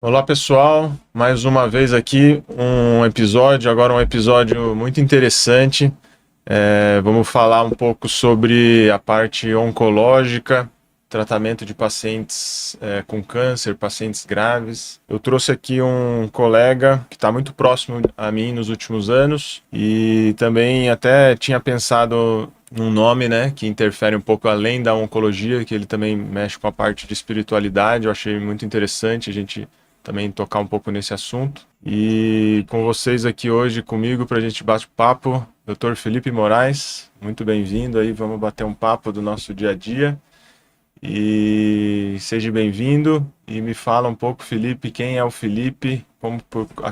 Olá pessoal, mais uma vez aqui agora um episódio muito interessante. Vamos falar um pouco sobre a parte oncológica, tratamento de pacientes com câncer, pacientes graves. Eu trouxe aqui um colega que está muito próximo a mim nos últimos anos e também até tinha pensado num nome, né, que interfere um pouco além da oncologia, que ele também mexe com a parte de espiritualidade. Eu achei muito interessante a gente também tocar um pouco nesse assunto. E com vocês aqui hoje comigo para a gente bate papo, Dr. Felipe Moraes, muito bem-vindo aí, vamos bater um papo do nosso dia a dia. E seja bem-vindo e me fala um pouco, Felipe, quem é o Felipe,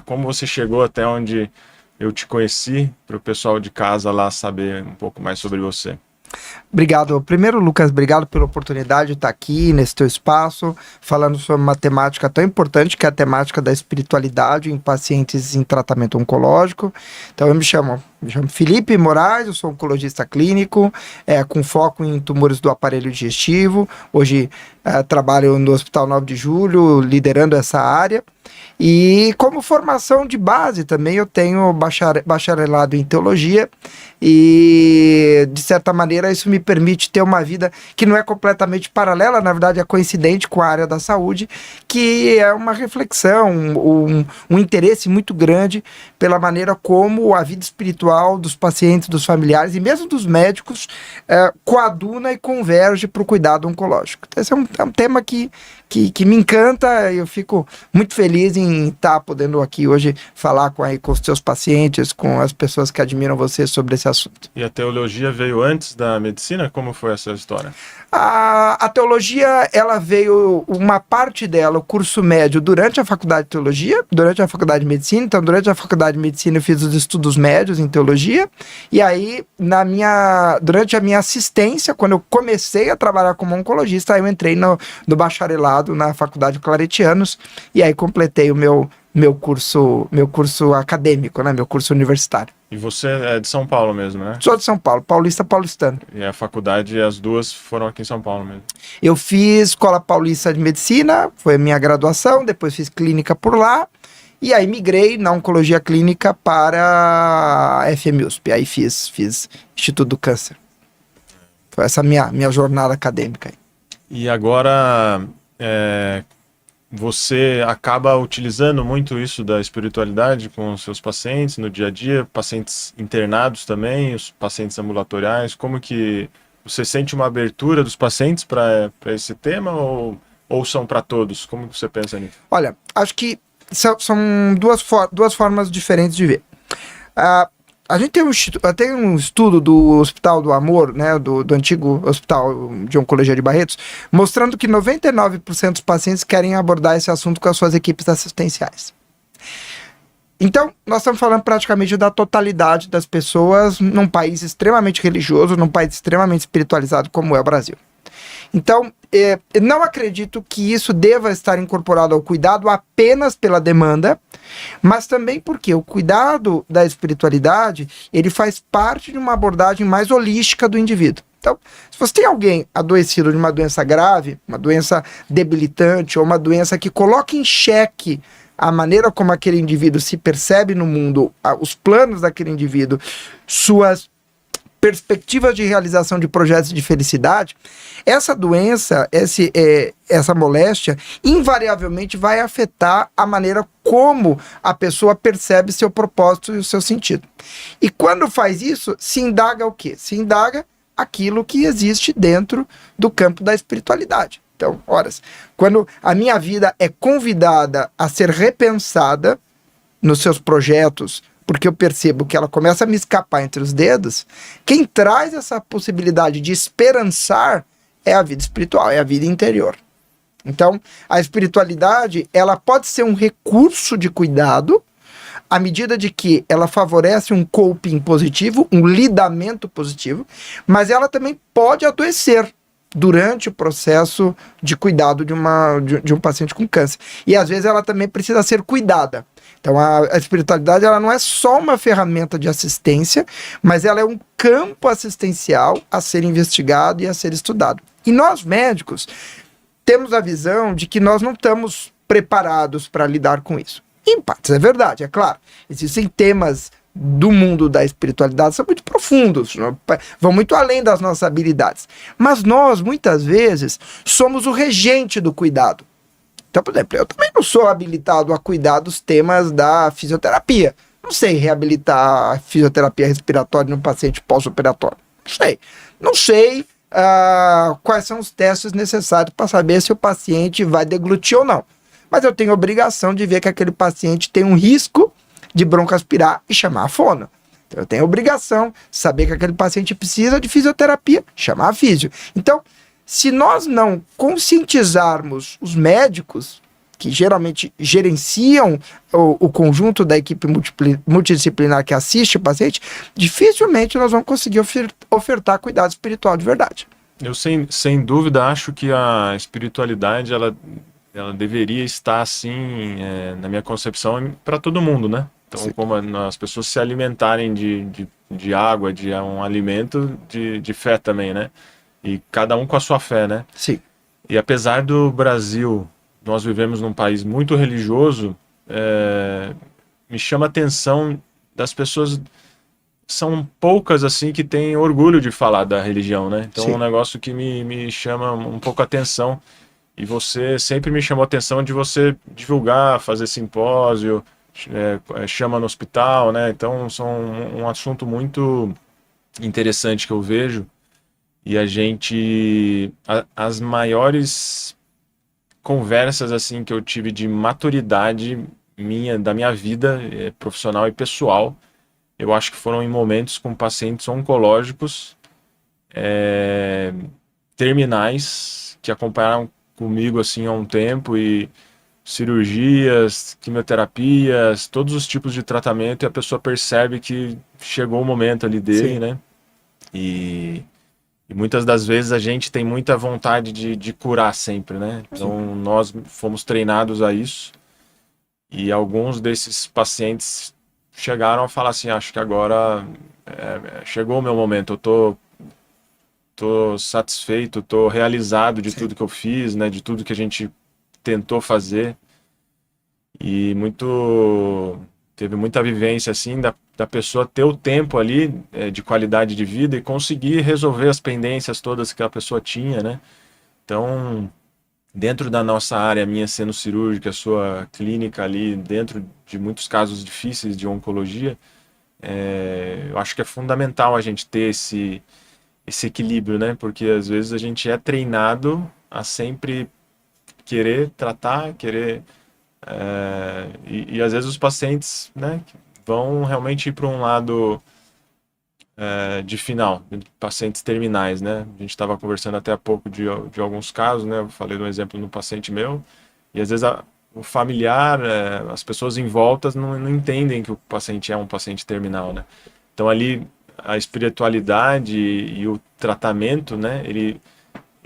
como você chegou até onde eu te conheci, para o pessoal de casa lá saber um pouco mais sobre você. Obrigado. Primeiro, Lucas, obrigado pela oportunidade de estar aqui nesse teu espaço, falando sobre uma temática tão importante que é a temática da espiritualidade em pacientes em tratamento oncológico. Então, eu me chamo Felipe Moraes, eu sou oncologista clínico, com foco em tumores do aparelho digestivo. Hoje, trabalho no Hospital 9 de Julho, liderando essa área. E como formação de base também eu tenho bacharelado em teologia e de certa maneira isso me permite ter uma vida que não é completamente paralela, na verdade é coincidente com a área da saúde, que é uma reflexão, um interesse muito grande pela maneira como a vida espiritual dos pacientes, dos familiares e mesmo dos médicos coaduna e converge para o cuidado oncológico. Esse é um tema que me encanta e eu fico muito feliz em estar podendo aqui hoje falar com os seus pacientes, com as pessoas que admiram você sobre esse assunto. E a teologia veio antes da medicina? Como foi essa história? A teologia, ela veio, uma parte dela, o curso médio, durante a faculdade de teologia, durante a faculdade de medicina. Então, durante a faculdade de medicina, eu fiz os estudos médios em teologia. E aí, durante a minha assistência, quando eu comecei a trabalhar como oncologista, eu entrei no bacharelado na faculdade Claretianos. E aí, completei o meu curso acadêmico, né? Meu curso universitário. E você é de São Paulo mesmo, né? Sou de São Paulo, paulistano. E a faculdade, as duas foram aqui em São Paulo mesmo? Eu fiz Escola Paulista de Medicina, foi a minha graduação, depois fiz clínica por lá, e aí migrei na oncologia clínica para a FMUSP, aí fiz Instituto do Câncer. Foi essa minha jornada acadêmica aí. E agora, você acaba utilizando muito isso da espiritualidade com os seus pacientes no dia a dia, pacientes internados também, os pacientes ambulatoriais, como que você sente uma abertura dos pacientes para esse tema ou são para todos? Como que você pensa nisso? Olha, acho que são duas formas diferentes de ver. A gente tem um estudo do Hospital do Amor, né, do antigo Hospital de Oncologia de Barretos, mostrando que 99% dos pacientes querem abordar esse assunto com as suas equipes assistenciais. Então, nós estamos falando praticamente da totalidade das pessoas num país extremamente religioso, num país extremamente espiritualizado como é o Brasil. Então, não acredito que isso deva estar incorporado ao cuidado apenas pela demanda, mas também porque o cuidado da espiritualidade, ele faz parte de uma abordagem mais holística do indivíduo. Então, se você tem alguém adoecido de uma doença grave, uma doença debilitante ou uma doença que coloca em xeque a maneira como aquele indivíduo se percebe no mundo, os planos daquele indivíduo, suas perspectivas de realização de projetos de felicidade, essa doença, essa moléstia, invariavelmente vai afetar a maneira como a pessoa percebe seu propósito e o seu sentido. E quando faz isso, se indaga o quê? Se indaga aquilo que existe dentro do campo da espiritualidade. Então, quando a minha vida é convidada a ser repensada nos seus projetos, porque eu percebo que ela começa a me escapar entre os dedos, quem traz essa possibilidade de esperançar é a vida espiritual, é a vida interior. Então, a espiritualidade, ela pode ser um recurso de cuidado, à medida de que ela favorece um coping positivo, um lidamento positivo, mas ela também pode adoecer durante o processo de cuidado de um paciente com câncer. E às vezes ela também precisa ser cuidada. Então a espiritualidade, ela não é só uma ferramenta de assistência, mas ela é um campo assistencial a ser investigado e a ser estudado. E nós médicos temos a visão de que nós não estamos preparados para lidar com isso. Em partes é verdade, é claro. Existem temas do mundo da espiritualidade que são muito profundos, vão muito além das nossas habilidades. Mas nós, muitas vezes, somos o regente do cuidado. Então, por exemplo, eu também não sou habilitado a cuidar dos temas da fisioterapia. Não sei reabilitar a fisioterapia respiratória no paciente pós-operatório. Não sei quais são os testes necessários para saber se o paciente vai deglutir ou não. Mas eu tenho a obrigação de ver que aquele paciente tem um risco de broncoaspirar e chamar a fono. Então eu tenho a obrigação de saber que aquele paciente precisa de fisioterapia, chamar a físio. Então, se nós não conscientizarmos os médicos, que geralmente gerenciam o conjunto da equipe multidisciplinar que assiste o paciente, dificilmente nós vamos conseguir ofertar cuidado espiritual de verdade. Eu, sem dúvida, acho que a espiritualidade, ela deveria estar, assim, na minha concepção, para todo mundo, né? Então, sim, como as pessoas se alimentarem de água, de um alimento de fé também, né? E cada um com a sua fé, né? Sim. E apesar do Brasil, nós vivemos num país muito religioso, me chama a atenção das pessoas, são poucas assim que têm orgulho de falar da religião, né? Então, sim, um negócio que me chama um pouco a atenção, e você sempre me chamou a atenção de você divulgar, fazer simpósio, chama no hospital, né? Então, são um assunto muito interessante que eu vejo. E a gente, as maiores conversas assim que eu tive de maturidade da minha vida profissional e pessoal, eu acho que foram em momentos com pacientes oncológicos terminais, que acompanharam comigo assim há um tempo, e cirurgias, quimioterapias, todos os tipos de tratamento, e a pessoa percebe que chegou o momento ali dele, sim, né? E muitas das vezes a gente tem muita vontade de curar sempre, né? Então, sim, nós fomos treinados a isso, e alguns desses pacientes chegaram a falar assim, acho que agora chegou o meu momento, eu tô satisfeito, tô realizado de, sim, tudo que eu fiz, né? De tudo que a gente tentou fazer. E teve muita vivência assim da pessoa ter o tempo ali de qualidade de vida e conseguir resolver as pendências todas que a pessoa tinha, né? Então, dentro da nossa área, minha sendo cirúrgica, a sua clínica ali, dentro de muitos casos difíceis de oncologia, eu acho que é fundamental a gente ter esse equilíbrio, né? Porque às vezes a gente é treinado a sempre querer tratar, e às vezes os pacientes, né, vão realmente ir para um lado de final, pacientes terminais, né? A gente estava conversando até há pouco de alguns casos, né? Eu falei de um exemplo no paciente meu, e às vezes o familiar, as pessoas em volta não entendem que o paciente é um paciente terminal, né? Então ali a espiritualidade e o tratamento, né?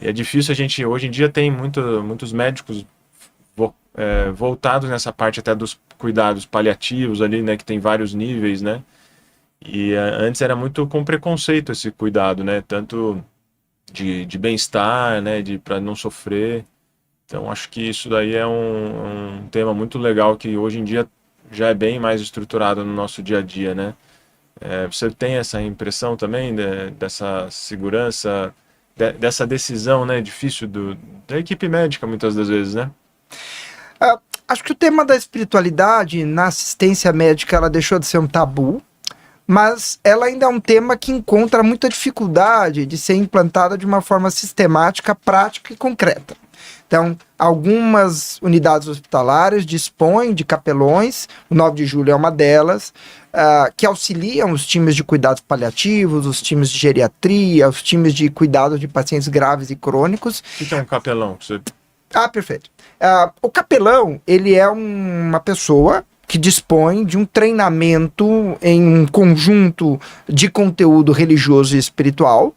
É difícil, a gente hoje em dia tem muitos médicos voltados nessa parte até dos cuidados paliativos ali, né, que tem vários níveis, né, e antes era muito com preconceito esse cuidado, né, tanto de bem-estar, né, para não sofrer. Então acho que isso daí é um tema muito legal que hoje em dia já é bem mais estruturado no nosso dia a dia, né. Você tem essa impressão também dessa segurança, dessa decisão, né, difícil da equipe médica muitas das vezes, né? Acho que o tema da espiritualidade na assistência médica, ela deixou de ser um tabu, mas ela ainda é um tema que encontra muita dificuldade de ser implantada de uma forma sistemática, prática e concreta. Então, algumas unidades hospitalares dispõem de capelões, o 9 de julho é uma delas, que auxiliam os times de cuidados paliativos, os times de geriatria, os times de cuidados de pacientes graves e crônicos. O que é um capelão? Perfeito. O capelão, ele é uma pessoa que dispõe de um treinamento em um conjunto de conteúdo religioso e espiritual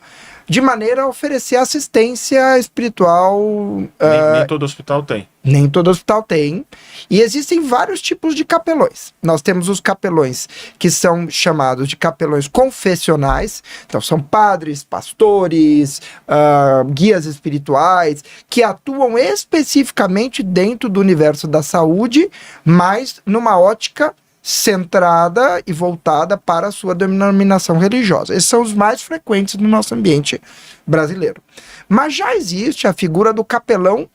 de maneira a oferecer assistência espiritual. Nem todo hospital tem. Nem todo hospital tem. E existem vários tipos de capelões. Nós temos os capelões que são chamados de capelões confessionais. Então são padres, pastores, guias espirituais, que atuam especificamente dentro do universo da saúde, mas numa ótica centrada e voltada para a sua denominação religiosa. Esses são os mais frequentes no nosso ambiente brasileiro. Mas já existe a figura do capelão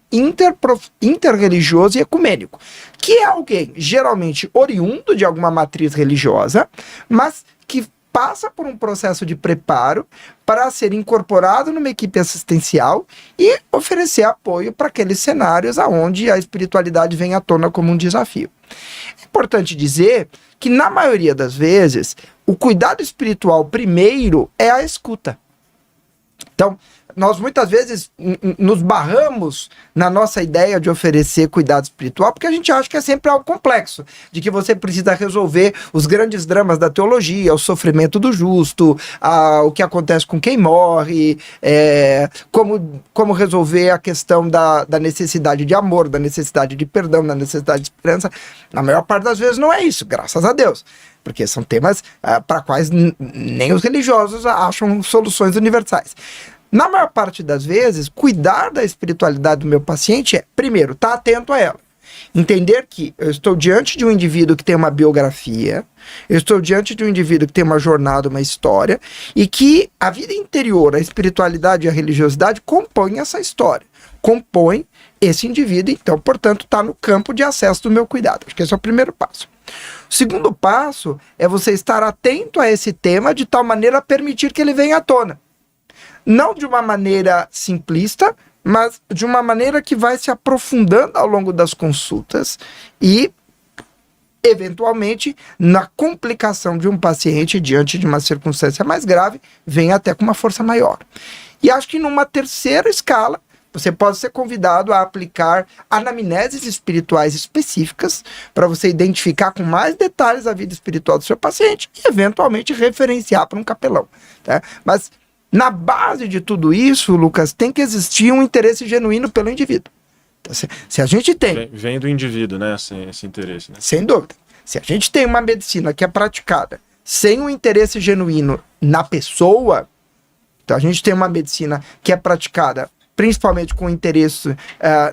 interreligioso e ecumênico, que é alguém geralmente oriundo de alguma matriz religiosa, mas que passa por um processo de preparo para ser incorporado numa equipe assistencial e oferecer apoio para aqueles cenários onde a espiritualidade vem à tona como um desafio. É importante dizer que, na maioria das vezes, o cuidado espiritual primeiro é a escuta. Então, nós muitas vezes nos barramos na nossa ideia de oferecer cuidado espiritual porque a gente acha que é sempre algo complexo, de que você precisa resolver os grandes dramas da teologia, o sofrimento do justo, o que acontece com quem morre, como resolver a questão da necessidade de amor, da necessidade de perdão, da necessidade de esperança. Na maior parte das vezes não é isso, graças a Deus. Porque são temas para quais nem os religiosos acham soluções universais. Na maior parte das vezes, cuidar da espiritualidade do meu paciente é, primeiro, estar atento a ela. Entender que eu estou diante de um indivíduo que tem uma biografia, eu estou diante de um indivíduo que tem uma jornada, uma história, e que a vida interior, a espiritualidade e a religiosidade compõem essa história, compõem esse indivíduo, então, portanto, está no campo de acesso do meu cuidado. Acho que esse é o primeiro passo. O segundo passo é você estar atento a esse tema de tal maneira a permitir que ele venha à tona. Não de uma maneira simplista, mas de uma maneira que vai se aprofundando ao longo das consultas e, eventualmente, na complicação de um paciente diante de uma circunstância mais grave, vem até com uma força maior. E acho que numa terceira escala, você pode ser convidado a aplicar anamneses espirituais específicas para você identificar com mais detalhes a vida espiritual do seu paciente e, eventualmente, referenciar para um capelão. Tá? Mas, na base de tudo isso, Lucas, tem que existir um interesse genuíno pelo indivíduo. Então, se a gente tem... Vem do indivíduo, né, esse interesse. Né? Sem dúvida. Se a gente tem uma medicina que é praticada sem um interesse genuíno na pessoa, então a gente tem uma medicina que é praticada principalmente com interesse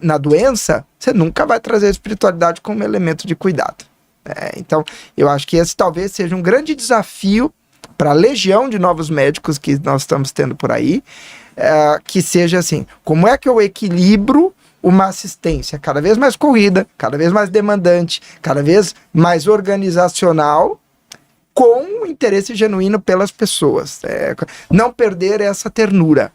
na doença, você nunca vai trazer a espiritualidade como elemento de cuidado. Então, eu acho que esse talvez seja um grande desafio para a legião de novos médicos que nós estamos tendo por aí, que seja assim, como é que eu equilibro uma assistência cada vez mais corrida, cada vez mais demandante, cada vez mais organizacional, com um interesse genuíno pelas pessoas. Não perder essa ternura.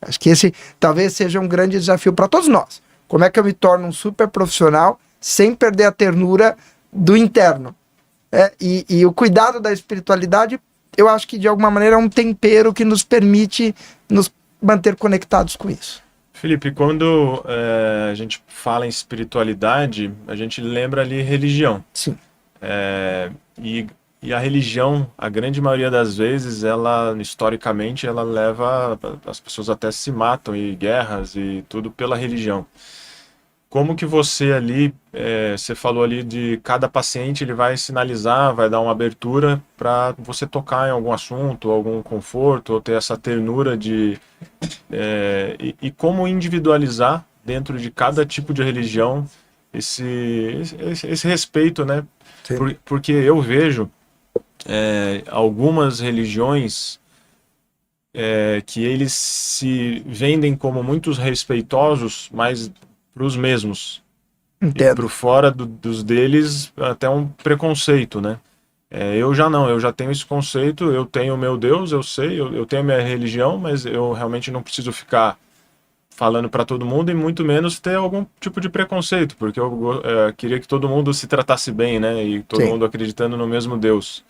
Acho que esse talvez seja um grande desafio para todos nós. Como é que eu me torno um super profissional sem perder a ternura do interno? E o cuidado da espiritualidade, eu acho que de alguma maneira é um tempero que nos permite nos manter conectados com isso. Felipe, quando a gente fala em espiritualidade, a gente lembra ali religião. Sim. E a religião, a grande maioria das vezes, ela historicamente, ela leva, as pessoas até se matam e guerras e tudo pela religião. Como que você ali, você falou ali de cada paciente, ele vai sinalizar, vai dar uma abertura para você tocar em algum assunto, algum conforto, ou ter essa ternura de... E como individualizar dentro de cada tipo de religião esse respeito, né? Porque eu vejo algumas religiões que eles se vendem como muito respeitosos, mas para os mesmos. Entendo. E para fora dos deles até um preconceito, né? Eu já não, eu já tenho esse conceito, eu tenho o meu Deus, eu sei, eu tenho a minha religião, mas eu realmente não preciso ficar falando para todo mundo e muito menos ter algum tipo de preconceito, porque eu queria que todo mundo se tratasse bem, né? E todo Sim. mundo acreditando no mesmo Deus.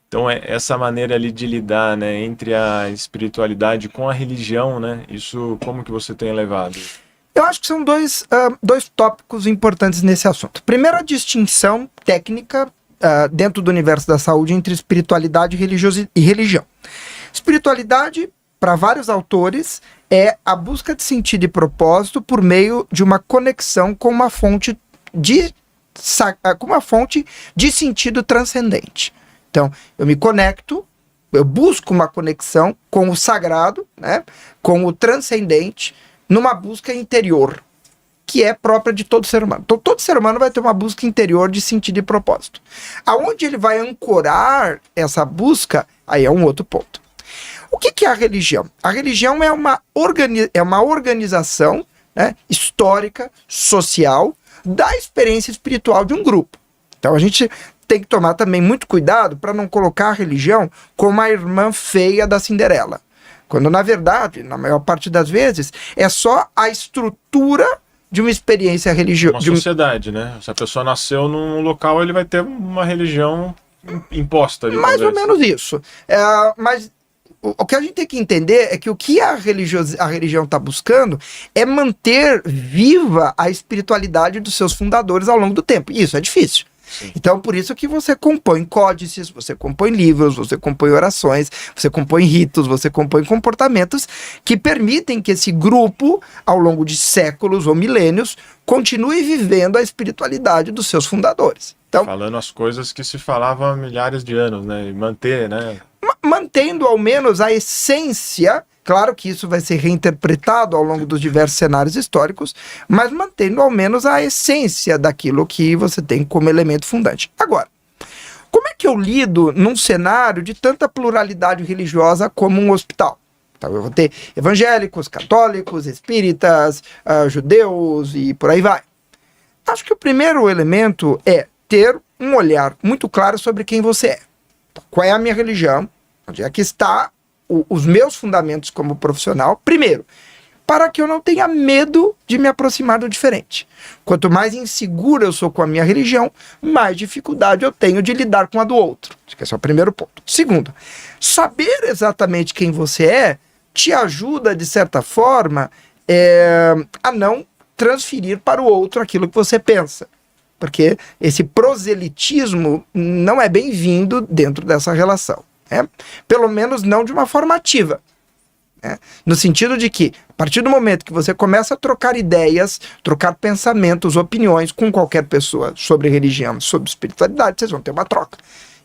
Então essa maneira ali de lidar, né, entre a espiritualidade com a religião, né? Isso como que você tem levado? Eu acho que são dois tópicos importantes nesse assunto. Primeiro, a distinção técnica dentro do universo da saúde entre espiritualidade e religião. Espiritualidade para vários autores, é a busca de sentido e propósito por meio de uma conexão com uma fonte de sentido transcendente. Então, eu me conecto, eu busco uma conexão com o sagrado, né, com o transcendente, numa busca interior, que é própria de todo ser humano. Então, todo ser humano vai ter uma busca interior de sentido e propósito. Aonde ele vai ancorar essa busca, aí é um outro ponto. O que é a religião? A religião é uma organização, né, histórica, social, da experiência espiritual de um grupo. Então a gente tem que tomar também muito cuidado para não colocar a religião como a irmã feia da Cinderela. Quando, na verdade, na maior parte das vezes, é só a estrutura de uma experiência religiosa. Uma sociedade, né? Se a pessoa nasceu num local, ele vai ter uma religião imposta ali. Mais ou menos isso. Mas o que a gente tem que entender é que o que a religião está buscando é manter viva a espiritualidade dos seus fundadores ao longo do tempo. E isso é difícil. Sim. Então, por isso que você compõe códices, você compõe livros, você compõe orações, você compõe ritos, você compõe comportamentos que permitem que esse grupo, ao longo de séculos ou milênios, continue vivendo a espiritualidade dos seus fundadores. Então, falando as coisas que se falavam há milhares de anos, né? E manter, né? Mantendo ao menos a essência, claro que isso vai ser reinterpretado ao longo dos diversos cenários históricos, mas mantendo ao menos a essência daquilo que você tem como elemento fundante. Agora, como é que eu lido num cenário de tanta pluralidade religiosa como um hospital? Então eu vou ter evangélicos, católicos, espíritas, judeus e por aí vai. Acho que o primeiro elemento é ter um olhar muito claro sobre quem você é. Qual é a minha religião? Onde é que está os meus fundamentos como profissional? Primeiro, para que eu não tenha medo de me aproximar do diferente. Quanto mais inseguro eu sou com a minha religião, mais dificuldade eu tenho de lidar com a do outro. Esse é o primeiro ponto. Segundo, saber exatamente quem você é te ajuda, de certa forma, a não transferir para o outro aquilo que você pensa. Porque esse proselitismo não é bem-vindo dentro dessa relação. Né? Pelo menos não de uma forma ativa. Né? No sentido de que, a partir do momento que você começa a trocar ideias, trocar pensamentos, opiniões com qualquer pessoa sobre religião, sobre espiritualidade, vocês vão ter uma troca.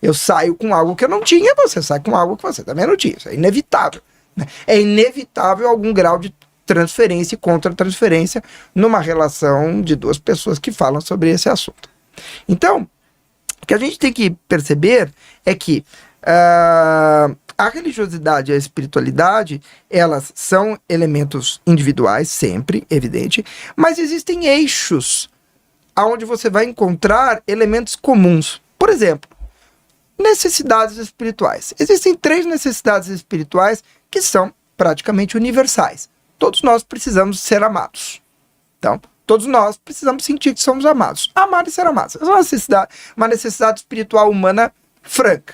Eu saio com algo que eu não tinha, você sai com algo que você também não tinha. Isso é inevitável. Né? É inevitável algum grau de transferência e contra-transferência numa relação de duas pessoas que falam sobre esse assunto. Então, o que a gente tem que perceber é que a religiosidade e a espiritualidade, elas são elementos individuais, sempre, evidente, mas existem eixos onde você vai encontrar elementos comuns. Por exemplo, necessidades espirituais. Existem 3 necessidades espirituais que são praticamente universais. Todos nós precisamos ser amados. Então, todos nós precisamos sentir que somos amados. Amar e ser amados. Essa é uma necessidade espiritual humana franca.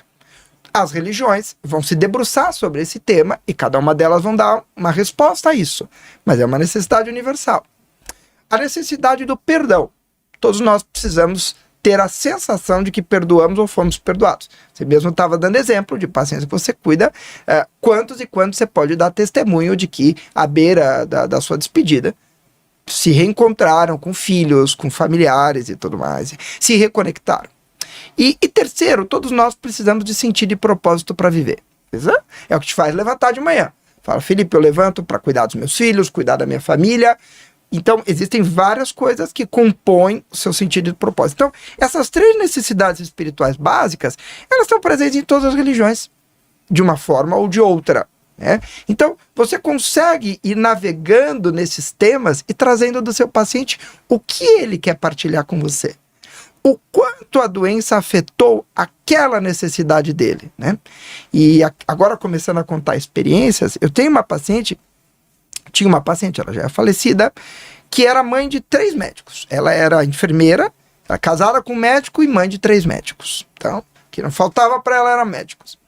As religiões vão se debruçar sobre esse tema e cada uma delas vão dar uma resposta a isso. Mas é uma necessidade universal. A necessidade do perdão. Todos nós precisamos ter a sensação de que perdoamos ou fomos perdoados. Você mesmo estava dando exemplo de pacientes que você cuida, quantos e quantos você pode dar testemunho de que, à beira da sua despedida, se reencontraram com filhos, com familiares e tudo mais, se reconectaram. E terceiro, todos nós precisamos de sentido e propósito para viver. É o que te faz levantar de manhã. Fala, Felipe, eu levanto para cuidar dos meus filhos, cuidar da minha família. Então, existem várias coisas que compõem o seu sentido e propósito. Então, essas 3 necessidades espirituais básicas, elas estão presentes em todas as religiões, de uma forma ou de outra. Né? Então, você consegue ir navegando nesses temas e trazendo do seu paciente o que ele quer partilhar com você. O quanto a doença afetou aquela necessidade dele. Né? E agora, começando a contar experiências, eu tenho uma paciente... Tinha uma paciente, ela já é falecida, que era mãe de 3 médicos. Ela era enfermeira, era casada com um médico e mãe de 3 médicos. Então, o que não faltava para ela eram médicos.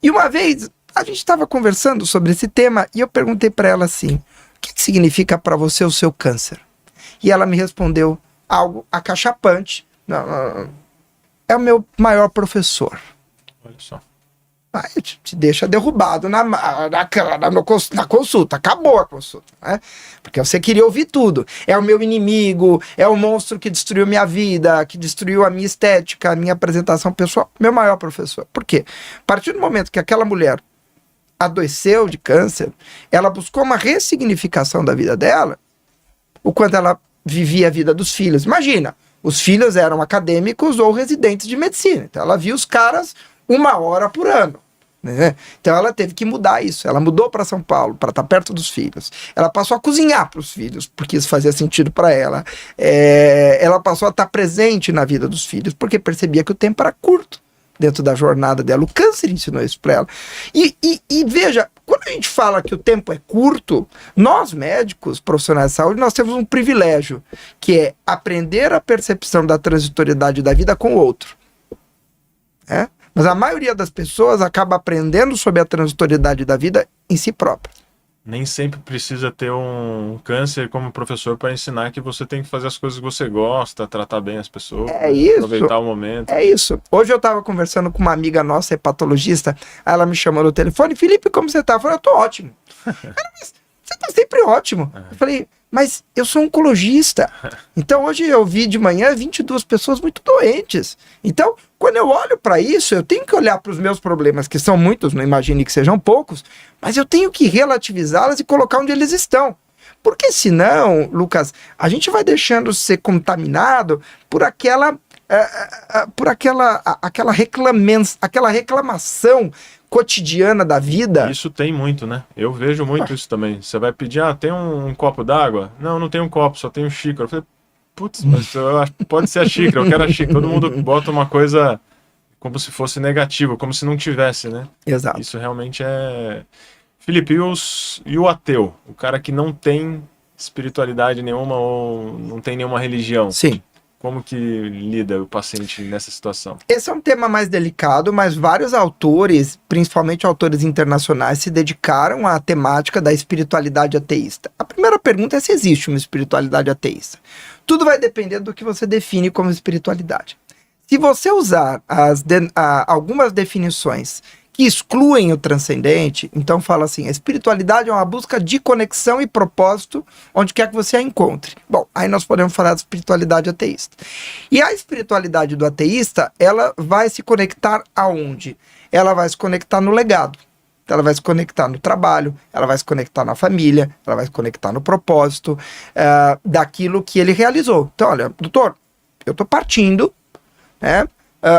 E uma vez, a gente estava conversando sobre esse tema e eu perguntei para ela assim, o que significa para você o seu câncer? E ela me respondeu algo acachapante. Não, é o meu maior professor. Olha só. Aí te deixa derrubado na consulta. Acabou a consulta, né? Porque você queria ouvir tudo. É o meu inimigo, é o monstro que destruiu minha vida, que destruiu a minha estética, a minha apresentação pessoal. Meu maior professor. Por quê? A partir do momento que aquela mulher adoeceu de câncer, ela buscou uma ressignificação da vida dela, o quanto ela vivia a vida dos filhos. Imagina, os filhos eram acadêmicos ou residentes de medicina. Então ela via os caras 1 hora por ano. Né? Então ela teve que mudar isso. Ela mudou para São Paulo para estar perto dos filhos. Ela passou a cozinhar para os filhos, porque isso fazia sentido para ela. Ela passou a estar presente na vida dos filhos, porque percebia que o tempo era curto dentro da jornada dela. O câncer ensinou isso para ela. E veja, quando a gente fala que o tempo é curto, nós médicos, profissionais de saúde, nós temos um privilégio, que é aprender a percepção da transitoriedade da vida com o outro. Mas a maioria das pessoas acaba aprendendo sobre a transitoriedade da vida em si própria. Nem sempre precisa ter um câncer como professor para ensinar que você tem que fazer as coisas que você gosta, tratar bem as pessoas, aproveitar o momento. É isso. Hoje eu estava conversando com uma amiga nossa, hepatologista, aí ela me chamou no telefone: Felipe, como você tá? Eu falei: eu tô ótimo. Ela: mas você tá sempre ótimo. Eu falei: mas eu sou oncologista. Então hoje eu vi de manhã 22 pessoas muito doentes. Então, quando eu olho para isso, eu tenho que olhar para os meus problemas, que são muitos, não imagine que sejam poucos, mas eu tenho que relativizá-las e colocar onde eles estão. Porque senão, Lucas, a gente vai deixando ser contaminado por aquela reclamação cotidiana da vida. Isso tem muito, né? Eu vejo muito isso também. Você vai pedir: tem um copo d'água? Não tem um copo, só tem um xícara. Eu falei: putz, mas eu acho que pode ser a xícara, eu quero a xícara. Todo mundo bota uma coisa como se fosse negativa, como se não tivesse, né? Exato. Isso realmente é... Felipe, e o ateu? O cara que não tem espiritualidade nenhuma ou não tem nenhuma religião? Sim. Como que lida o paciente nessa situação? Esse é um tema mais delicado, mas vários autores, principalmente autores internacionais, se dedicaram à temática da espiritualidade ateísta. A primeira pergunta é se existe uma espiritualidade ateísta. Tudo vai depender do que você define como espiritualidade. Se você usar algumas definições que excluem o transcendente, então fala assim: a espiritualidade é uma busca de conexão e propósito onde quer que você a encontre. Bom, aí nós podemos falar de espiritualidade ateísta. E a espiritualidade do ateísta, ela vai se conectar aonde? Ela vai se conectar no legado. Ela vai se conectar no trabalho, ela vai se conectar na família, ela vai se conectar no propósito daquilo que ele realizou. Então, olha, doutor, eu tô partindo, né?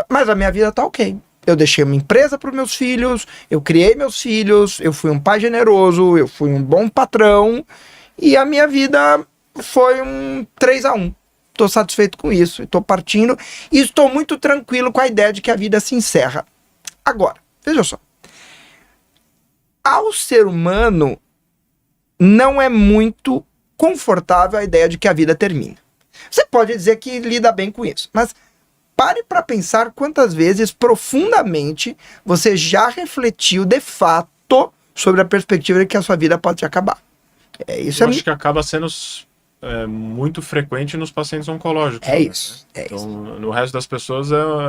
Mas a minha vida tá ok. Eu deixei uma empresa para os meus filhos, eu criei meus filhos, eu fui um pai generoso, eu fui um bom patrão, e a minha vida foi um 3-1. Estou satisfeito com isso, estou partindo, e estou muito tranquilo com a ideia de que a vida se encerra. Agora, veja só. Ao ser humano, não é muito confortável a ideia de que a vida termina. Você pode dizer que lida bem com isso, mas pare para pensar quantas vezes profundamente você já refletiu de fato sobre a perspectiva de que a sua vida pode acabar. Eu acho que acaba sendo muito frequente nos pacientes oncológicos. Isso. No resto das pessoas,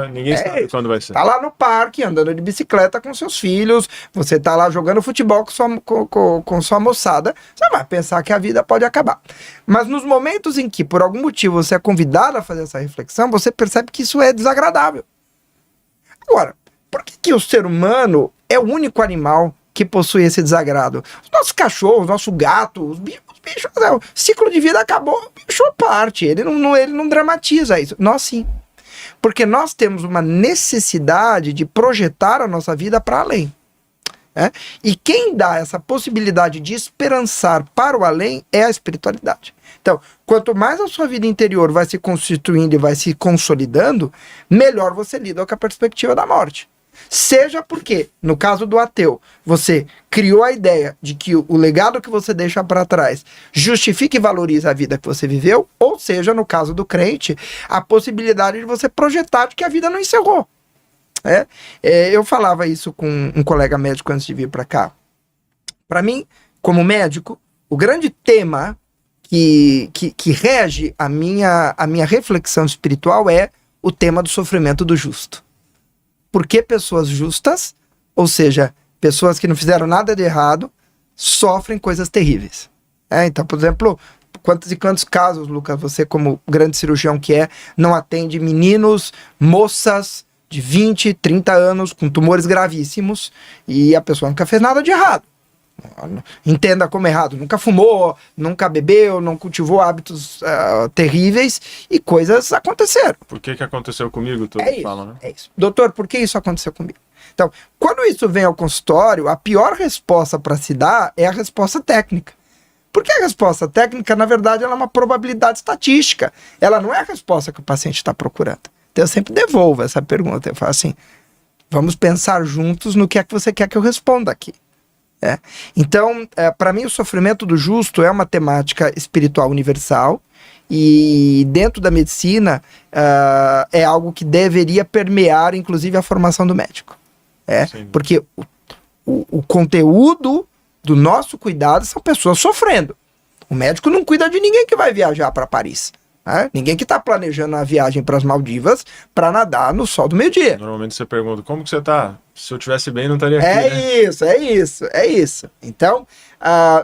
ninguém sabe quando vai ser. Tá lá no parque, andando de bicicleta com seus filhos, você tá lá jogando futebol com sua moçada, você vai pensar que a vida pode acabar. Mas nos momentos em que, por algum motivo, você é convidado a fazer essa reflexão, você percebe que isso é desagradável. Agora, por que o ser humano é o único animal que possui esse desagrado? Os nossos cachorros, nosso gato, os bichos, o ciclo de vida acabou, o bicho parte, ele não dramatiza isso. Nós sim. Porque nós temos uma necessidade de projetar a nossa vida para além. E quem dá essa possibilidade de esperançar para o além é a espiritualidade. Então, quanto mais a sua vida interior vai se constituindo e vai se consolidando, melhor você lida com a perspectiva da morte. Seja porque, no caso do ateu, você criou a ideia de que o legado que você deixa para trás justifica e valoriza a vida que você viveu, ou seja, no caso do crente, a possibilidade de você projetar de que a vida não encerrou. Eu falava isso com um colega médico antes de vir para cá. Para mim, como médico, o grande tema que rege a minha reflexão espiritual é o tema do sofrimento do justo. Por que pessoas justas Ou seja, pessoas que não fizeram nada de errado sofrem coisas terríveis. Então, por exemplo, quantos e quantos casos, Lucas, você como grande cirurgião que não atende meninos, moças de 20, 30 anos com tumores gravíssimos e a pessoa nunca fez nada de errado. Entenda como errado, nunca fumou, nunca bebeu, não cultivou hábitos terríveis e coisas aconteceram. Por que aconteceu comigo? Falam, né? É isso. Doutor, por que isso aconteceu comigo? Então, quando isso vem ao consultório, a pior resposta para se dar é a resposta técnica. Porque a resposta técnica, na verdade, ela é uma probabilidade estatística. Ela não é a resposta que o paciente está procurando. Então, eu sempre devolvo essa pergunta. Eu falo assim, vamos pensar juntos no que é que você quer que eu responda aqui. Então, para mim, o sofrimento do justo é uma temática espiritual universal e dentro da medicina é algo que deveria permear, inclusive, a formação do médico. Porque o conteúdo do nosso cuidado são pessoas sofrendo. O médico não cuida de ninguém que vai viajar para Paris. Ninguém que está planejando uma viagem para as Maldivas para nadar no sol do meio-dia. Normalmente você pergunta, como que você está? Se eu estivesse bem, não estaria aqui, É isso. Então, a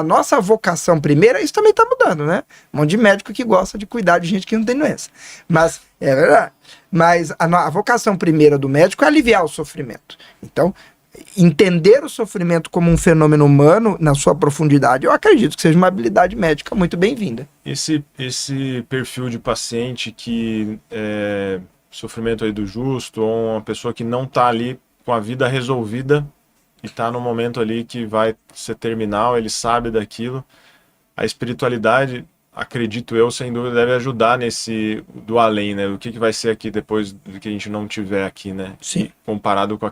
nossa vocação primeira, isso também está mudando, né? Um monte de médico que gosta de cuidar de gente que não tem doença. Mas, é verdade. Mas a vocação primeira do médico é aliviar o sofrimento. Então, entender o sofrimento como um fenômeno humano na sua profundidade, eu acredito que seja uma habilidade médica muito bem-vinda. Esse perfil de paciente que sofrimento aí do justo, ou uma pessoa que não está ali com a vida resolvida e está no momento ali que vai ser terminal, ele sabe daquilo, a espiritualidade, acredito eu, sem dúvida, deve ajudar nesse do além, né? O que vai ser aqui depois do que a gente não tiver aqui, né? Sim. E comparado com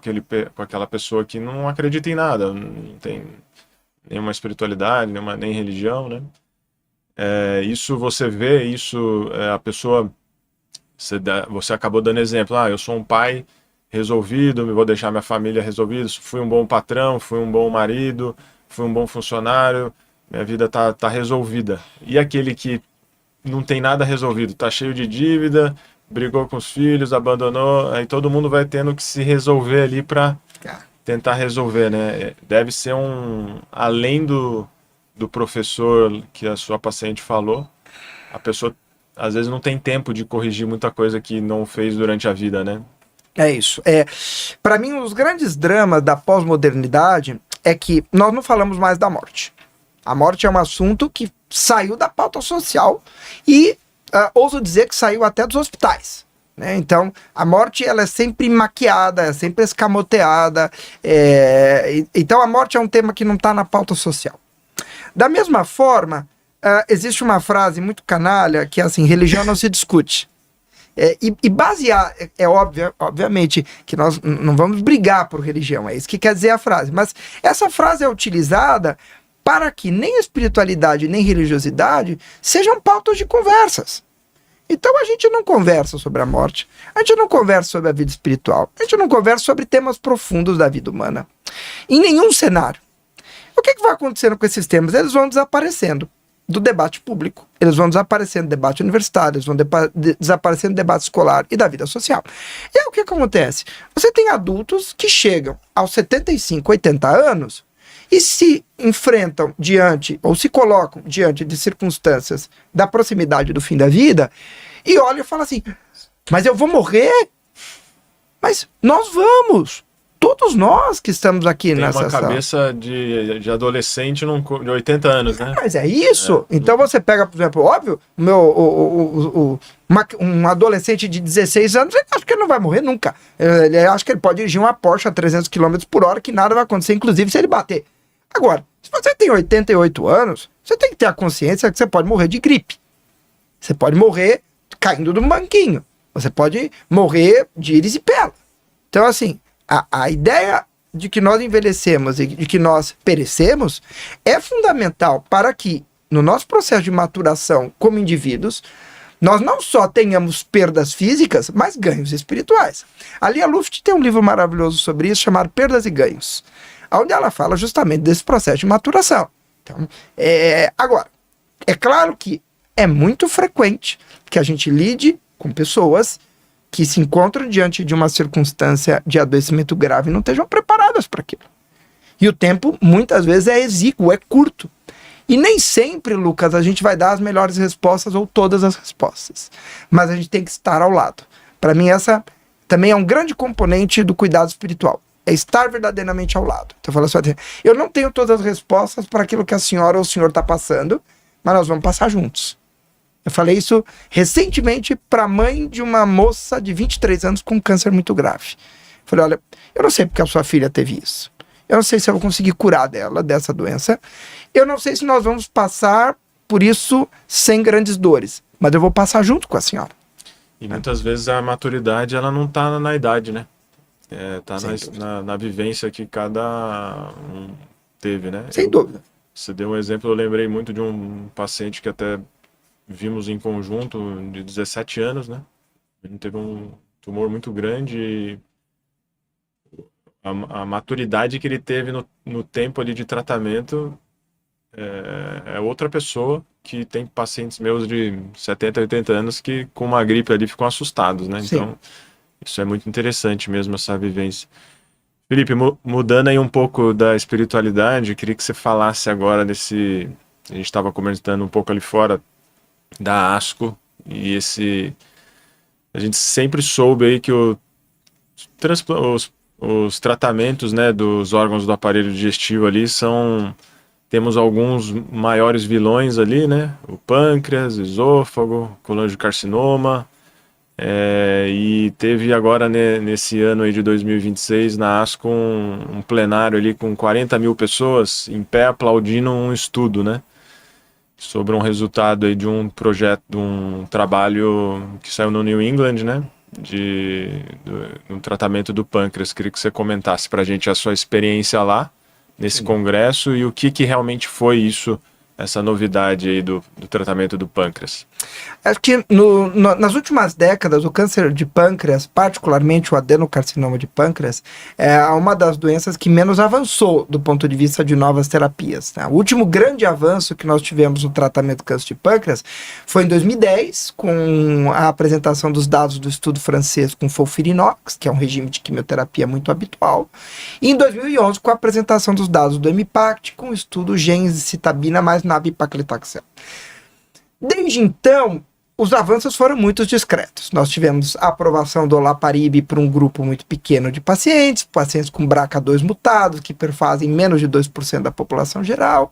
aquela pessoa que não acredita em nada, não tem nenhuma espiritualidade, nem religião, né? Isso você vê, a pessoa, você acabou dando exemplo, eu sou um pai resolvido, vou deixar minha família resolvida, fui um bom patrão, fui um bom marido, fui um bom funcionário, minha vida tá resolvida. E aquele que não tem nada resolvido, tá cheio de dívida, brigou com os filhos, abandonou, aí todo mundo vai tendo que se resolver ali para tentar resolver, né? Deve ser além do professor que a sua paciente falou, a pessoa às vezes não tem tempo de corrigir muita coisa que não fez durante a vida, né? É isso. Para mim, um dos grandes dramas da pós-modernidade é que nós não falamos mais da morte. A morte é um assunto que saiu da pauta social e ouso dizer que saiu até dos hospitais. Né? Então, a morte ela é sempre maquiada, é sempre escamoteada. Então, a morte é um tema que não está na pauta social. Da mesma forma, existe uma frase muito canalha que é assim, religião não se discute. E basear, obviamente que nós não vamos brigar por religião, é isso que quer dizer a frase, mas essa frase é utilizada para que nem espiritualidade nem religiosidade sejam pautas de conversas. Então a gente não conversa sobre a morte, a gente não conversa sobre a vida espiritual, a gente não conversa sobre temas profundos da vida humana. Em nenhum cenário. O que vai acontecendo com esses temas? Eles vão desaparecendo do debate público, eles vão desaparecendo do debate universitário, eles vão desaparecendo do debate escolar e da vida social. E aí o que acontece? Você tem adultos que chegam aos 75, 80 anos e se enfrentam diante, ou se colocam diante de circunstâncias da proximidade do fim da vida e olham e falam assim, mas eu vou morrer? Mas nós vamos! Todos nós que estamos aqui nessa sala. Tem uma cabeça de adolescente de 80 anos, né? Mas é isso. Então você pega, por exemplo, óbvio, um adolescente de 16 anos, ele acha que ele não vai morrer nunca. Ele acha que ele pode dirigir uma Porsche a 300 km por hora, que nada vai acontecer, inclusive se ele bater. Agora, se você tem 88 anos, você tem que ter a consciência que você pode morrer de gripe. Você pode morrer caindo de um banquinho. Você pode morrer de erisipela. Então, assim, a ideia de que nós envelhecemos e de que nós perecemos é fundamental para que, no nosso processo de maturação como indivíduos, nós não só tenhamos perdas físicas, mas ganhos espirituais. A Lia Luft tem um livro maravilhoso sobre isso, chamado Perdas e Ganhos, onde ela fala justamente desse processo de maturação. Então, agora, é claro que é muito frequente que a gente lide com pessoas que se encontram diante de uma circunstância de adoecimento grave não estejam preparadas para aquilo. E o tempo, muitas vezes, é exíguo, é curto. E nem sempre, Lucas, a gente vai dar as melhores respostas ou todas as respostas. Mas a gente tem que estar ao lado. Para mim, essa também é um grande componente do cuidado espiritual. É estar verdadeiramente ao lado. Então, eu falo assim, eu não tenho todas as respostas para aquilo que a senhora ou o senhor está passando, mas nós vamos passar juntos. Eu falei isso recentemente para a mãe de uma moça de 23 anos com câncer muito grave. Eu falei, olha, eu não sei porque a sua filha teve isso. Eu não sei se eu vou conseguir curar dela, dessa doença. Eu não sei se nós vamos passar por isso sem grandes dores. Mas eu vou passar junto com a senhora. E muitas vezes a maturidade, ela não está na idade, né? Está na vivência que cada um teve, né? Sem dúvida. Você deu um exemplo, eu lembrei muito de um paciente que até vimos em conjunto, de 17 anos, né? Ele teve um tumor muito grande e a maturidade que ele teve no tempo ali de tratamento é outra pessoa, que tem pacientes meus de 70, 80 anos que com uma gripe ali ficam assustados, né? Sim. Então, isso é muito interessante mesmo, essa vivência. Felipe, mudando aí um pouco da espiritualidade, eu queria que você falasse agora desse... A gente estava comentando um pouco ali fora da ASCO, e a gente sempre soube aí que os tratamentos, né, dos órgãos do aparelho digestivo ali temos alguns maiores vilões ali, né, o pâncreas, esôfago, colangiocarcinoma, e teve agora, né, nesse ano aí de 2026 na ASCO um plenário ali com 40 mil pessoas em pé aplaudindo um estudo, né, sobre um resultado aí de um projeto, de um trabalho que saiu no New England, né, no tratamento do pâncreas. Queria que você comentasse para a gente a sua experiência lá, nesse congresso, e o que realmente foi isso, essa novidade aí do tratamento do pâncreas. Acho que nas últimas décadas, o câncer de pâncreas, particularmente o adenocarcinoma de pâncreas, é uma das doenças que menos avançou do ponto de vista de novas terapias, né? O último grande avanço que nós tivemos no tratamento do câncer de pâncreas foi em 2010, com a apresentação dos dados do estudo francês com FOLFIRINOX, que é um regime de quimioterapia muito habitual, e em 2011 com a apresentação dos dados do EMIPACT, com o estudo gemcitabina mais nab-paclitaxel. Desde então, os avanços foram muito discretos. Nós tivemos a aprovação do olaparib para um grupo muito pequeno de pacientes com BRCA2 mutados, que perfazem menos de 2% da população geral.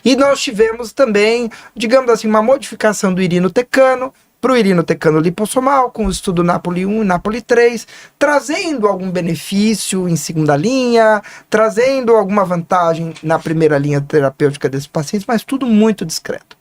E nós tivemos também, digamos assim, uma modificação do irinotecano para o irinotecano lipossomal, com o estudo Napoli 1 e Napoli 3, trazendo algum benefício em segunda linha, trazendo alguma vantagem na primeira linha terapêutica desses pacientes, mas tudo muito discreto.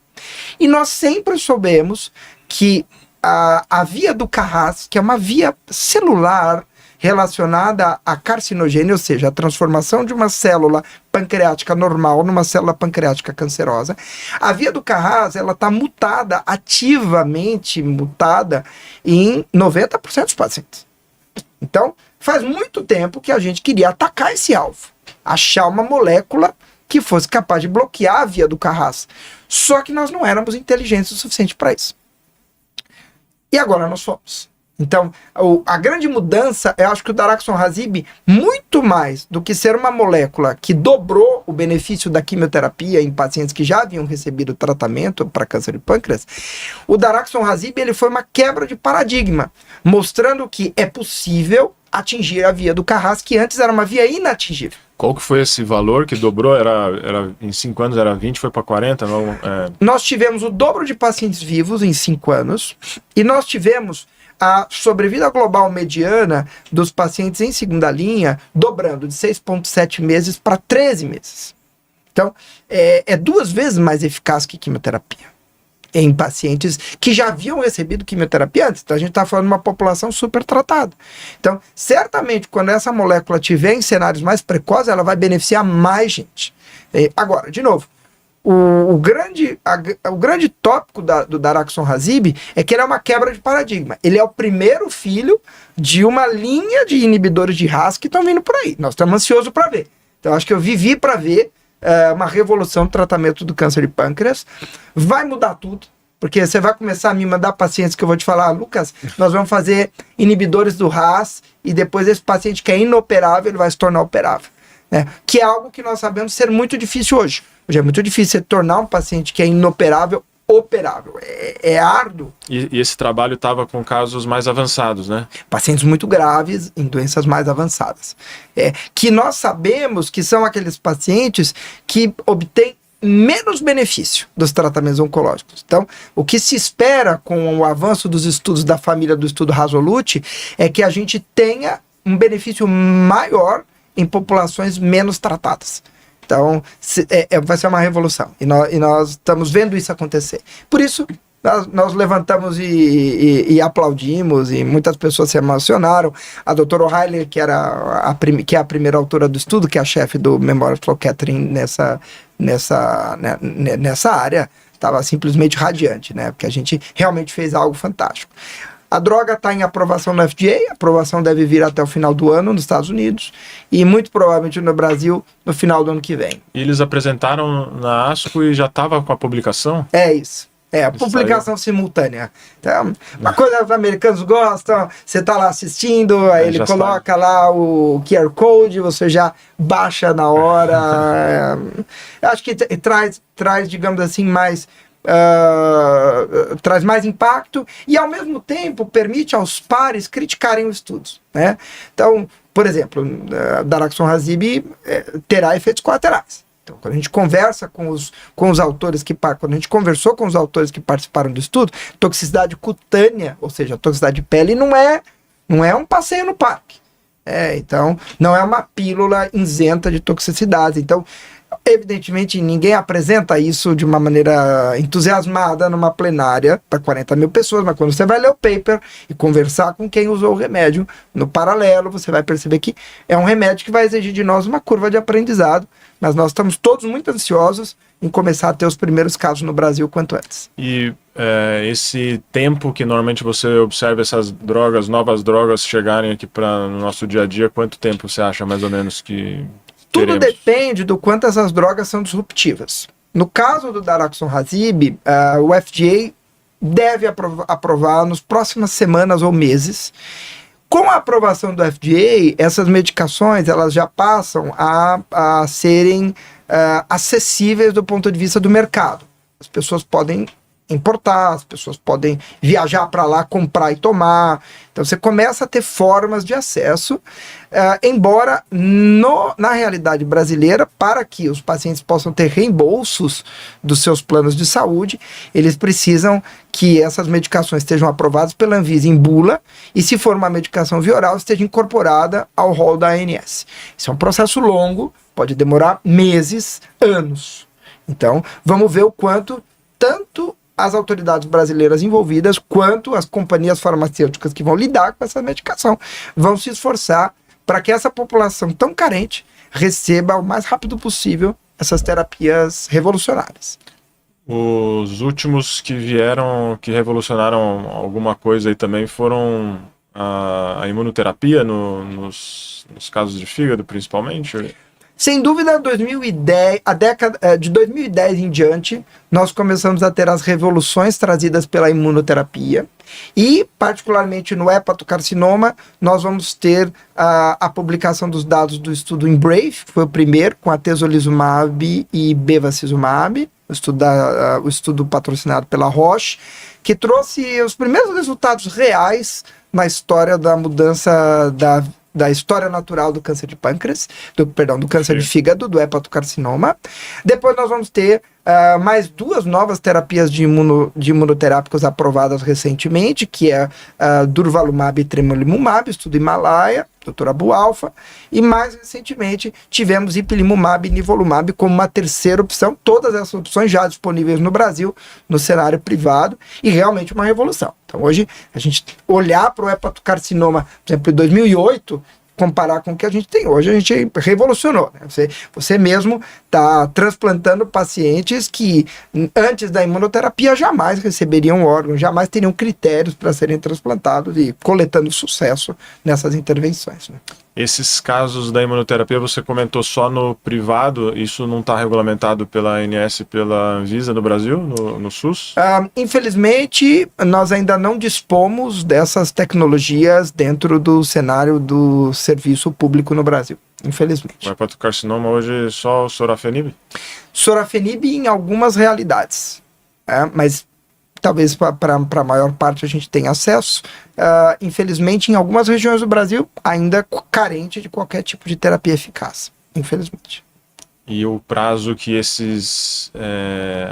E nós sempre soubemos que a via do Carras, que é uma via celular relacionada à carcinogênia, ou seja, a transformação de uma célula pancreática normal numa célula pancreática cancerosa, a via do Carras, ela está mutada, ativamente mutada, em 90% dos pacientes. Então, faz muito tempo que a gente queria atacar esse alvo, achar uma molécula que fosse capaz de bloquear a via do Carras. Só que nós não éramos inteligentes o suficiente para isso. E agora nós somos. Então, a grande mudança, eu acho que o daraxonrasib, muito mais do que ser uma molécula que dobrou o benefício da quimioterapia em pacientes que já haviam recebido tratamento para câncer de pâncreas, o daraxonrasib, ele foi uma quebra de paradigma, mostrando que é possível atingir a via do Carras, que antes era uma via inatingível. Qual que foi esse valor que dobrou? Em 5 anos era 20, foi para 40? Não, Nós tivemos o dobro de pacientes vivos em 5 anos, e nós tivemos a sobrevida global mediana dos pacientes em segunda linha dobrando de 6,7 meses para 13 meses. Então, é 2 vezes mais eficaz que quimioterapia em pacientes que já haviam recebido quimioterapia antes. Então, a gente está falando de uma população super tratada. Então, certamente, quando essa molécula tiver em cenários mais precoces, ela vai beneficiar mais gente. Agora, de novo, o grande tópico do daraxonrasib é que ele é uma quebra de paradigma. Ele é o primeiro filho de uma linha de inibidores de RAS que estão vindo por aí. Nós estamos ansiosos para ver. Então, acho que eu vivi para ver uma revolução no tratamento do câncer de pâncreas. Vai mudar tudo. Porque você vai começar a me mandar pacientes que eu vou te falar, Lucas, nós vamos fazer inibidores do RAS e depois esse paciente que é inoperável, ele vai se tornar operável. Né? Que é algo que nós sabemos ser muito difícil hoje. Hoje é muito difícil você tornar um paciente que é inoperável operável. É árduo. E esse trabalho estava com casos mais avançados, né? Pacientes muito graves em doenças mais avançadas. Que nós sabemos que são aqueles pacientes que obtêm menos benefício dos tratamentos oncológicos. Então, o que se espera com o avanço dos estudos da família do estudo Resolute é que a gente tenha um benefício maior em populações menos tratadas. Então, vai ser uma revolução. E nós estamos vendo isso acontecer. Por isso, nós levantamos e aplaudimos, e muitas pessoas se emocionaram. A doutora O'Reilly, que é a primeira autora do estudo, que é a chefe do Memorial Sloan Kettering nessa área, estava simplesmente radiante, né? Porque a gente realmente fez algo fantástico. A droga está em aprovação no FDA, a aprovação deve vir até o final do ano nos Estados Unidos e muito provavelmente no Brasil no final do ano que vem. E eles apresentaram na ASCO e já estava com a publicação? É isso. A publicação simultânea. Então, uma coisa que os americanos gostam, você está lá assistindo, aí ele coloca lá o QR Code, você já baixa na hora. Acho que traz, digamos assim, traz mais impacto e ao mesmo tempo permite aos pares criticarem os estudos, né? Então, por exemplo, daraxonrasib terá efeitos colaterais. Então, quando a gente conversa com os autores quando a gente conversou com os autores que participaram do estudo, toxicidade cutânea, ou seja, toxicidade de pele, não é um passeio no parque. Então, não é uma pílula isenta de toxicidade. Então, evidentemente, ninguém apresenta isso de uma maneira entusiasmada numa plenária para 40 mil pessoas, mas quando você vai ler o paper e conversar com quem usou o remédio, no paralelo, você vai perceber que é um remédio que vai exigir de nós uma curva de aprendizado, mas nós estamos todos muito ansiosos em começar a ter os primeiros casos no Brasil quanto antes. E esse tempo que normalmente você observa essas drogas, novas drogas chegarem aqui para o nosso dia a dia, quanto tempo você acha mais ou menos que... Tudo depende do quanto essas drogas são disruptivas. No caso do daraxonrasib, o FDA deve aprovar nas próximas semanas ou meses. Com a aprovação do FDA, essas medicações elas já passam a serem acessíveis do ponto de vista do mercado. As pessoas podem importar, as pessoas podem viajar para lá, comprar e tomar. Então você começa a ter formas de acesso, embora na realidade brasileira, para que os pacientes possam ter reembolsos dos seus planos de saúde, eles precisam que essas medicações estejam aprovadas pela Anvisa em bula e, se for uma medicação via oral, esteja incorporada ao rol da ANS. Isso é um processo longo, pode demorar meses, anos. Então, vamos ver o quanto tanto as autoridades brasileiras envolvidas, quanto as companhias farmacêuticas que vão lidar com essa medicação, vão se esforçar para que essa população tão carente receba o mais rápido possível essas terapias revolucionárias. Os últimos que vieram, que revolucionaram alguma coisa aí também foram a imunoterapia nos casos de fígado, principalmente? Sem dúvida, 2010, a década de 2010 em diante, nós começamos a ter as revoluções trazidas pela imunoterapia e, particularmente no hepatocarcinoma, nós vamos ter a publicação dos dados do estudo Embrave, que foi o primeiro, com atezolizumab e bevacizumab, o estudo patrocinado pela Roche, que trouxe os primeiros resultados reais na história da mudança da história natural do câncer de pâncreas, do câncer de fígado, do hepatocarcinoma. Depois nós vamos ter mais duas novas terapias de imunoterápicos aprovadas recentemente, que é durvalumab e tremelimumab, estudo Himalaia, Dr. Abu Alfa, e mais recentemente tivemos ipilimumab e nivolumab como uma terceira opção, todas essas opções já disponíveis no Brasil, no cenário privado, e realmente uma revolução. Então hoje, a gente olhar para o hepatocarcinoma, por exemplo, em 2008, comparar com o que a gente tem hoje, a gente revolucionou, né? Você mesmo está transplantando pacientes que antes da imunoterapia jamais receberiam órgãos, jamais teriam critérios para serem transplantados e coletando sucesso nessas intervenções, né? Esses casos da imunoterapia você comentou só no privado, isso não está regulamentado pela ANS e pela Anvisa no Brasil, no SUS? Infelizmente, nós ainda não dispomos dessas tecnologias dentro do cenário do serviço público no Brasil, infelizmente. Mas para o carcinoma hoje só o sorafenib? Sorafenib em algumas realidades, mas talvez para a maior parte a gente tenha acesso. Infelizmente, em algumas regiões do Brasil, ainda carente de qualquer tipo de terapia eficaz, infelizmente. E o prazo que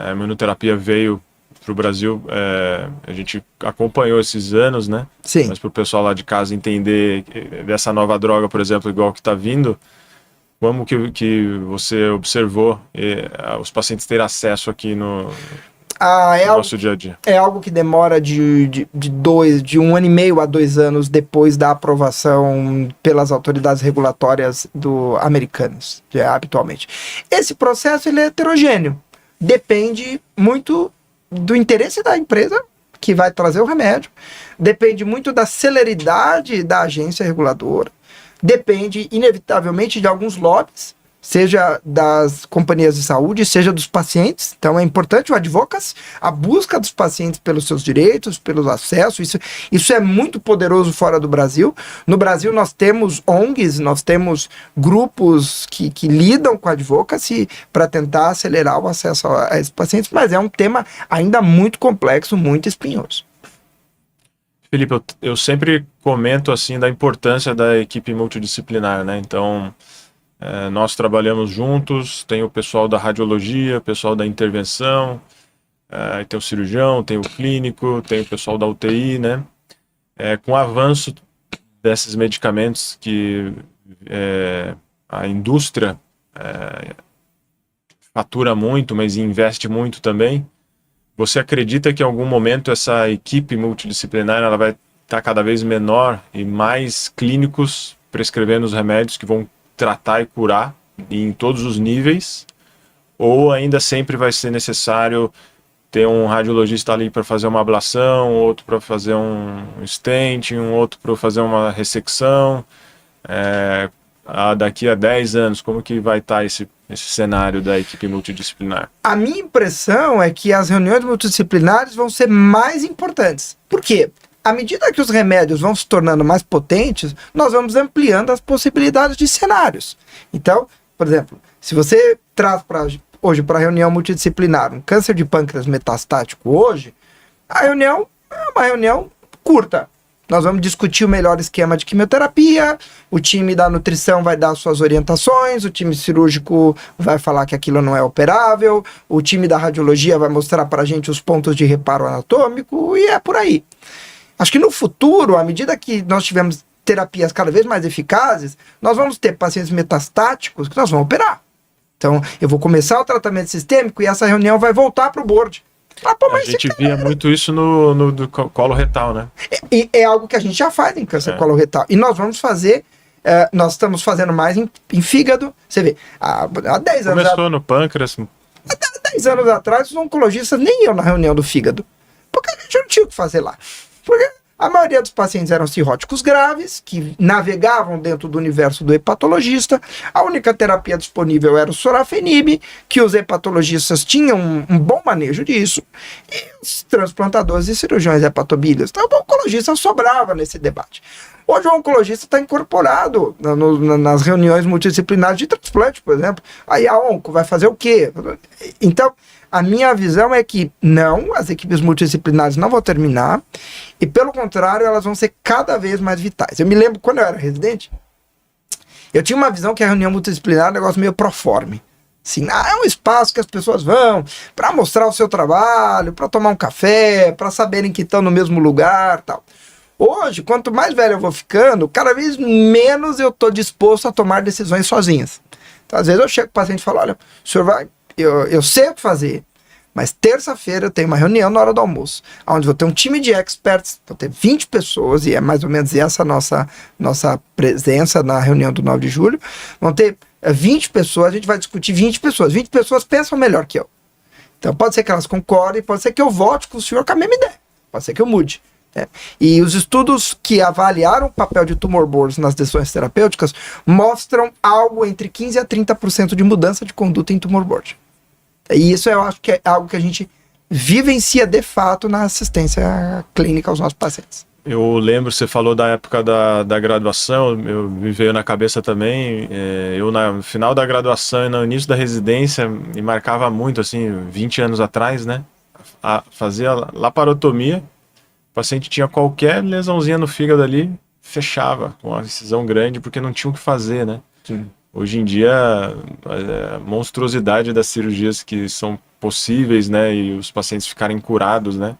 a imunoterapia veio para o Brasil, a gente acompanhou esses anos, né? Sim. Mas para o pessoal lá de casa entender dessa nova droga, por exemplo, igual que está vindo, como que você observou os pacientes terem acesso aqui no nosso dia a dia? É algo que demora de 1 ano e meio a 2 anos depois da aprovação pelas autoridades regulatórias americanas, habitualmente. Esse processo ele é heterogêneo. Depende muito do interesse da empresa que vai trazer o remédio, depende muito da celeridade da agência reguladora, depende inevitavelmente de alguns lobbies, seja das companhias de saúde, seja dos pacientes. Então é importante o advocacy, a busca dos pacientes pelos seus direitos, pelos acessos. Isso é muito poderoso fora do Brasil. No Brasil nós temos ONGs, nós temos grupos que lidam com a advocacy para tentar acelerar o acesso a esses pacientes, mas é um tema ainda muito complexo, muito espinhoso. Felipe, eu sempre comento assim da importância da equipe multidisciplinar, né? Então, nós trabalhamos juntos, tem o pessoal da radiologia, o pessoal da intervenção, tem o cirurgião, tem o clínico, tem o pessoal da UTI, né? Com o avanço desses medicamentos que a indústria fatura muito, mas investe muito também, você acredita que em algum momento essa equipe multidisciplinar ela vai estar cada vez menor e mais clínicos prescrevendo os remédios que vão tratar e curar em todos os níveis, ou ainda sempre vai ser necessário ter um radiologista ali para fazer uma ablação, outro para fazer um stent, um outro para fazer uma ressecção? Daqui a 10 anos, como que vai estar esse cenário da equipe multidisciplinar? A minha impressão é que as reuniões multidisciplinares vão ser mais importantes. Por quê? À medida que os remédios vão se tornando mais potentes, nós vamos ampliando as possibilidades de cenários. Então, por exemplo, se você traz hoje para a reunião multidisciplinar um câncer de pâncreas metastático hoje, a reunião é uma reunião curta. Nós vamos discutir o melhor esquema de quimioterapia, o time da nutrição vai dar suas orientações, o time cirúrgico vai falar que aquilo não é operável, o time da radiologia vai mostrar para a gente os pontos de reparo anatômico e é por aí. Acho que no futuro, à medida que nós tivermos terapias cada vez mais eficazes, nós vamos ter pacientes metastáticos que nós vamos operar. Então, eu vou começar o tratamento sistêmico e essa reunião vai voltar para o board. A gente via muito isso no colo retal, né? É algo que a gente já faz em câncer colo retal. E nós vamos fazer, nós estamos fazendo mais em fígado. Você vê, há 10 anos... Começou no pâncreas. Há 10 anos atrás, os oncologistas nem iam na reunião do fígado. Porque a gente não tinha o que fazer lá. Porque a maioria dos pacientes eram cirróticos graves, que navegavam dentro do universo do hepatologista. A única terapia disponível era o sorafenib, que os hepatologistas tinham um bom manejo disso. E os transplantadores e cirurgiões hepatobiliares. Então, o oncologista sobrava nesse debate. Hoje o oncologista está incorporado nas reuniões multidisciplinares de transplante, por exemplo. Aí a onco vai fazer o quê? Então, a minha visão é que não, as equipes multidisciplinares não vão terminar e, pelo contrário, elas vão ser cada vez mais vitais. Eu me lembro, quando eu era residente, eu tinha uma visão que a reunião multidisciplinar é um negócio meio proforme. Assim, é um espaço que as pessoas vão para mostrar o seu trabalho, para tomar um café, para saberem que estão no mesmo lugar, tal. Hoje, quanto mais velho eu vou ficando, cada vez menos eu estou disposto a tomar decisões sozinhas. Então, às vezes eu chego para o paciente e falo, olha, o senhor vai... Eu sei o que fazer, mas terça-feira eu tenho uma reunião na hora do almoço, onde vou ter um time de experts, vou ter 20 pessoas, e é mais ou menos essa nossa presença na reunião do 9 de julho. Vão ter 20 pessoas, a gente vai discutir 20 pessoas. 20 pessoas pensam melhor que eu. Então pode ser que elas concordem, pode ser que eu vote com o senhor com a mesma ideia, pode ser que eu mude. E os estudos que avaliaram o papel de tumor boards nas decisões terapêuticas mostram algo entre 15% a 30% de mudança de conduta em tumor board. E isso eu acho que é algo que a gente vivencia de fato na assistência clínica aos nossos pacientes. Eu lembro, você falou da época da graduação, me veio na cabeça também, eu no final da graduação e no início da residência, me marcava muito, assim, 20 anos atrás, né? Fazia laparotomia, o paciente tinha qualquer lesãozinha no fígado ali, fechava com uma incisão grande, porque não tinha o que fazer, né? Sim. Hoje em dia, a monstruosidade das cirurgias que são possíveis, né? E os pacientes ficarem curados, né?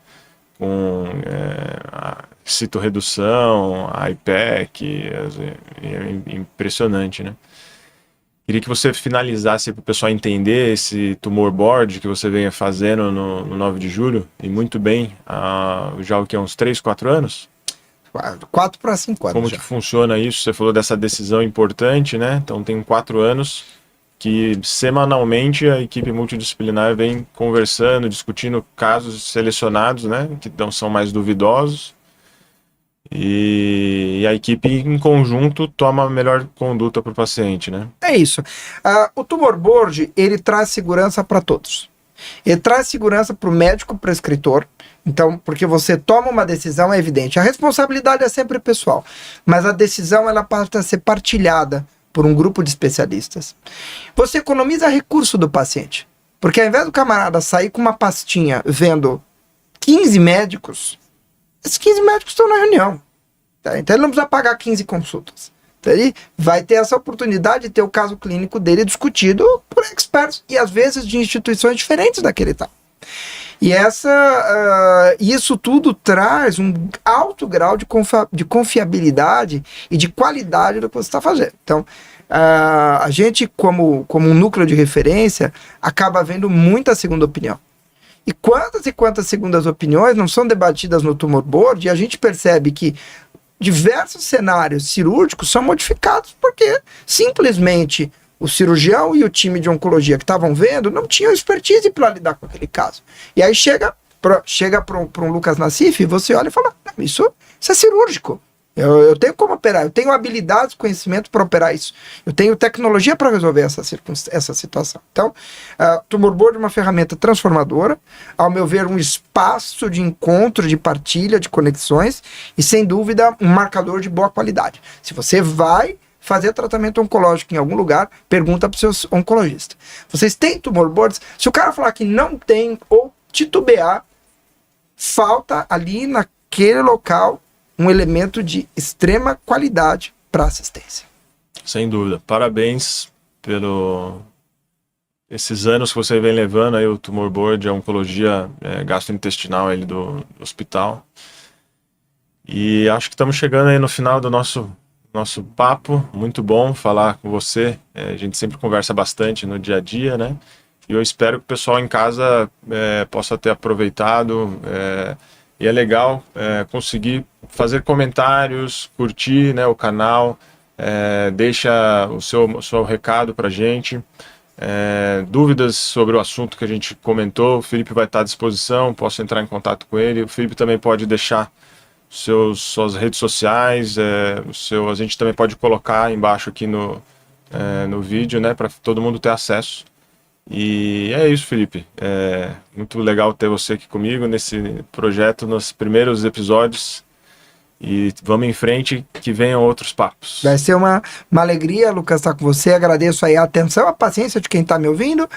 Com a citorredução, a IPEC, é impressionante, né? Queria que você finalizasse para o pessoal entender esse tumor board que você vem fazendo no 9 de julho, e muito bem, já o que, uns 3, 4 anos? 4 para 5 anos. Como já. que funciona isso? Você falou dessa decisão importante, né? Então tem 4 anos que semanalmente a equipe multidisciplinar vem conversando, discutindo casos selecionados, né? Que não são mais duvidosos. E a equipe em conjunto toma a melhor conduta para o paciente, né? É isso. O tumor board, ele traz segurança para todos. Ele traz segurança para o médico prescritor. Então, porque você toma uma decisão, é evidente. A responsabilidade é sempre pessoal, mas a decisão ela passa a ser partilhada por um grupo de especialistas. Você economiza recurso do paciente, porque ao invés do camarada sair com uma pastinha vendo 15 médicos, esses 15 médicos estão na reunião. Tá? Então ele não precisa pagar 15 consultas. Então ele vai ter essa oportunidade de ter o caso clínico dele discutido por experts e às vezes de instituições diferentes daquele tal. E isso tudo traz um alto grau de confiabilidade e de qualidade do que você está fazendo. Então, a gente, como um núcleo de referência, acaba vendo muita segunda opinião. E quantas segundas opiniões não são debatidas no tumor board, e a gente percebe que diversos cenários cirúrgicos são modificados porque simplesmente o cirurgião e o time de oncologia que estavam vendo não tinham expertise para lidar com aquele caso. E aí chega para um Lucas Nassif e você olha e fala, isso é cirúrgico. Eu tenho como operar, eu tenho habilidades, conhecimento para operar isso. Eu tenho tecnologia para resolver essa situação. Então, tumor board é uma ferramenta transformadora, ao meu ver, um espaço de encontro, de partilha, de conexões e, sem dúvida, um marcador de boa qualidade. Se você vai fazer tratamento oncológico em algum lugar, pergunta para o seu oncologista. Vocês têm tumor boards? Se o cara falar que não tem ou titubear, falta ali naquele local um elemento de extrema qualidade para assistência. Sem dúvida. Parabéns esses anos que você vem levando aí o tumor board, a oncologia gastrointestinal aí do hospital. E acho que estamos chegando aí no final do nosso papo. Muito bom falar com você. A gente sempre conversa bastante no dia a dia, né? E eu espero que o pessoal em casa possa ter aproveitado. E é legal conseguir fazer comentários, curtir, né, o canal, deixa o seu recado para a gente. Dúvidas sobre o assunto que a gente comentou, o Felipe vai estar à disposição, posso entrar em contato com ele. O Felipe também pode deixar suas redes sociais, a gente também pode colocar embaixo aqui no vídeo, né, para todo mundo ter acesso. E é isso, Felipe. Muito legal ter você aqui comigo nesse projeto, nos primeiros episódios. E vamos em frente, que venham outros papos. Vai ser uma alegria, Lucas, estar com você. Agradeço aí a atenção, a paciência de quem está me ouvindo.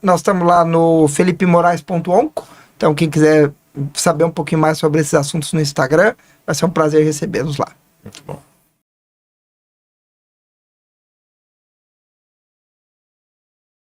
Nós estamos lá no felipemorais.onco. Então, quem quiser saber um pouquinho mais sobre esses assuntos no Instagram, vai ser um prazer recebê-los lá. Muito bom.